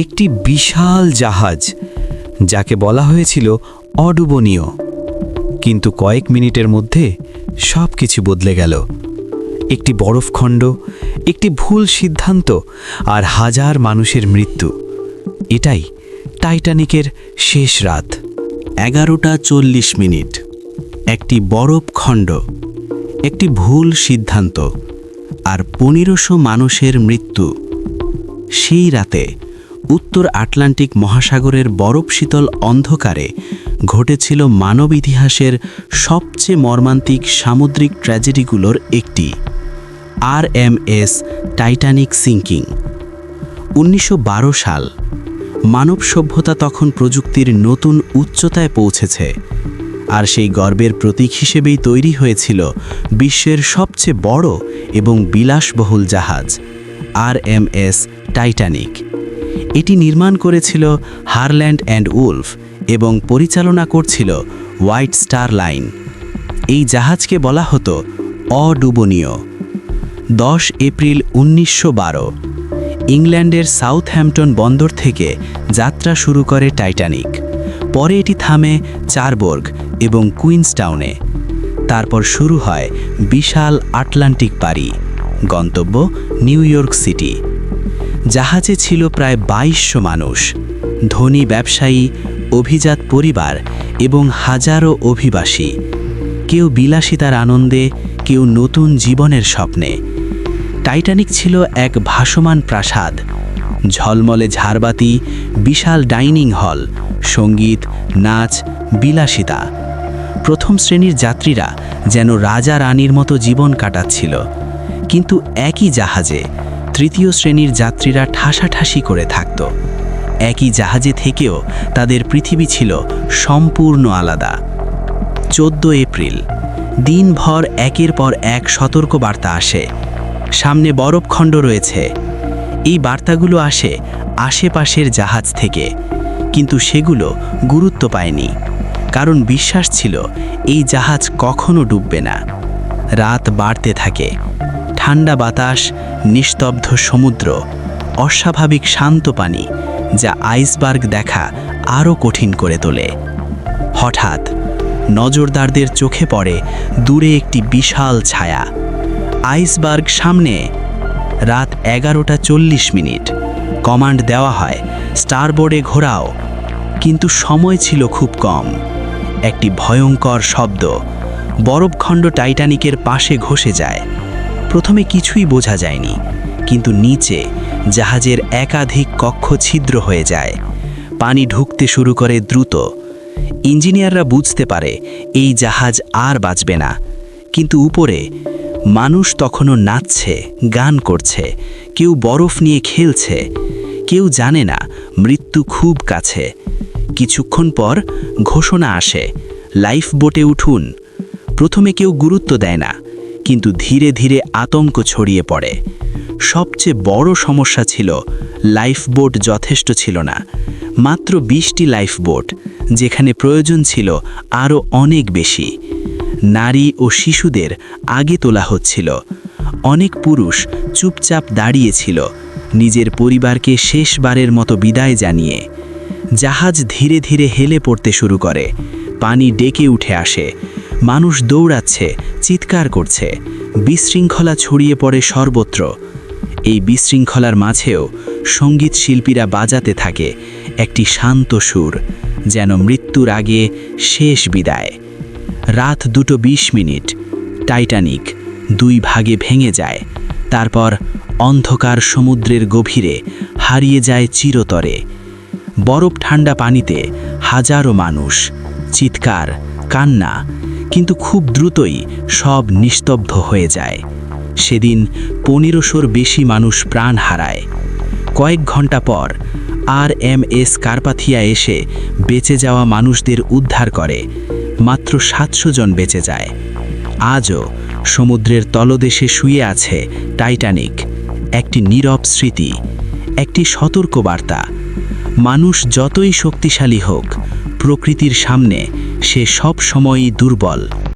একটি বিশাল জাহাজ, যাকে বলা হয়েছিল অডুবনীয়। কিন্তু কয়েক মিনিটের মধ্যে সব কিছু বদলে গেল। একটি বরফখণ্ড, একটি ভুল সিদ্ধান্ত, আর হাজার মানুষের মৃত্যু। এটাই টাইটানিকের শেষ রাত। 11:40, একটি বরফখণ্ড, একটি ভুল সিদ্ধান্ত, আর 1500 মানুষের মৃত্যু। সেই রাতে উত্তর আটলান্টিক মহাসাগরের বরফ শীতল অন্ধকারে ঘটেছিল মানব ইতিহাসের সবচেয়ে মর্মান্তিক সামুদ্রিক ট্র্যাজেডিগুলোর একটি, RMS টাইটানিক সিঙ্কিং। 1912 সাল। মানব সভ্যতা তখন প্রযুক্তির নতুন উচ্চতায় পৌঁছেছে, আর সেই গর্বের প্রতীক হিসেবেই তৈরি হয়েছিল বিশ্বের সবচেয়ে বড় এবং বিলাসবহুল জাহাজ, RMS টাইটানিক। এটি নির্মাণ করেছিল হারল্যান্ড অ্যান্ড উলফ এবং পরিচালনা করছিল হোয়াইট স্টার লাইন। এই জাহাজকে বলা হতো অডুবনীয়। 10 এপ্রিল 1912 ইংল্যান্ডের সাউথহ্যাম্পটন বন্দর থেকে যাত্রা শুরু করে টাইটানিক। পরে এটি থামে চারবোর্গ এবং কুইন্সটাউনে। তারপর শুরু হয় বিশাল আটলান্টিক পাড়ি, গন্তব্য নিউ ইয়র্ক সিটি। জাহাজে ছিল প্রায় 2200 মানুষ, ধনী ব্যবসায়ী, অভিজাত পরিবার এবং হাজারো অভিবাসী। কেউ বিলাসিতার আনন্দে, কেউ নতুন জীবনের স্বপ্নে। টাইটানিক ছিল এক ভাসমান প্রাসাদ, ঝলমলে ঝাড়বাতি, বিশাল ডাইনিং হল, সঙ্গীত, নাচ, বিলাসিতা। প্রথম শ্রেণীর যাত্রীরা যেন রাজা রানীর মতো জীবন কাটাচ্ছিল, কিন্তু একই জাহাজে তৃতীয় শ্রেণীর যাত্রীরা ঠাসাঠাসি করে থাকত। একই জাহাজে থেকেও তাদের পৃথিবী ছিল সম্পূর্ণ আলাদা। 14 এপ্রিল দিনভর একের পর এক সতর্ক বার্তা আসে। সামনে বরফখণ্ড রয়েছে। এই বার্তাগুলো আসে আশেপাশের জাহাজ থেকে, কিন্তু সেগুলো গুরুত্ব পায়নি, কারণ বিশ্বাস ছিল এই জাহাজ কখনো ডুববে না। রাত বাড়তে থাকে। ঠান্ডা বাতাস, নিস্তব্ধ সমুদ্র, অস্বাভাবিক শান্ত পানি, যা আইসবার্গ দেখা আরও কঠিন করে তোলে। হঠাৎ নজরদারদের চোখে পড়ে দূরে একটি বিশাল ছায়া। আইসবার্গ সামনে। রাত 11:40। কমান্ড দেওয়া হয় স্টারবোর্ডে ঘোরাও, কিন্তু সময় ছিল খুব কম। একটি ভয়ঙ্কর শব্দ, বরফখণ্ড টাইটানিকের পাশে ঘষে যায়। প্রথমে কিছুই বোঝা যায়নি, কিন্তু নিচে জাহাজের একাধিক কক্ষ ছিদ্র হয়ে যায়। পানি ঢুকতে শুরু করে দ্রুত। ইঞ্জিনিয়াররা বুঝতে পারে এই জাহাজ আর বাঁচবে না, কিন্তু উপরে মানুষ তখনও নাচছে, গান করছে, কেউ বরফ নিয়ে খেলছে। কেউ জানে না মৃত্যু খুব কাছে। কিছুক্ষণ পর ঘোষণা আসে, লাইফ বোটে উঠুন। প্রথমে কেউ গুরুত্ব দেয় না, কিন্তু ধীরে ধীরে আতঙ্ক ছড়িয়ে পড়ে। সবচেয়ে বড় সমস্যা ছিল লাইফবোট যথেষ্ট ছিল না। মাত্র 20টি লাইফবোট, যেখানে প্রয়োজন ছিল আরও অনেক বেশি। নারী ও শিশুদের আগে তোলা হচ্ছিল। অনেক পুরুষ চুপচাপ দাঁড়িয়েছিল, নিজের পরিবারকে শেষবারের মতো বিদায় জানিয়ে। জাহাজ ধীরে ধীরে হেলে পড়তে শুরু করে। পানি ডেকে উঠে আসে। মানুষ দৌড়াচ্ছে, চিৎকার করছে। বিশৃঙ্খলা ছড়িয়ে পড়ে সর্বত্র। এই বিশৃঙ্খলার মাঝেও সঙ্গীত শিল্পীরা বাজাতে থাকে একটি শান্ত সুর, যেন মৃত্যুর আগে শেষ বিদায়। রাত 2:20। টাইটানিক 2 ভাগে ভেঙে যায়। তারপর অন্ধকার সমুদ্রের গভীরে হারিয়ে যায় চিরতরে। বরফ ঠান্ডা পানিতে হাজারো মানুষ, চিৎকার, কান্না, কিন্তু খুব দ্রুতই সব নিস্তব্ধ হয়ে যায়। সেদিন 1500-র বেশি মানুষ প্রাণ হারায়। কয়েক ঘন্টা পর RMS কার্পাথিয়া এসে বেঁচে যাওয়া মানুষদের উদ্ধার করে। মাত্র 700 জন বেঁচে যায়। আজও সমুদ্রের তলদেশে শুয়ে আছে টাইটানিক, একটি নীরব স্মৃতি, একটি সতর্কবার্তা। মানুষ যতই শক্তিশালী হোক, প্রকৃতির সামনে সে সব সময়ই দুর্বল।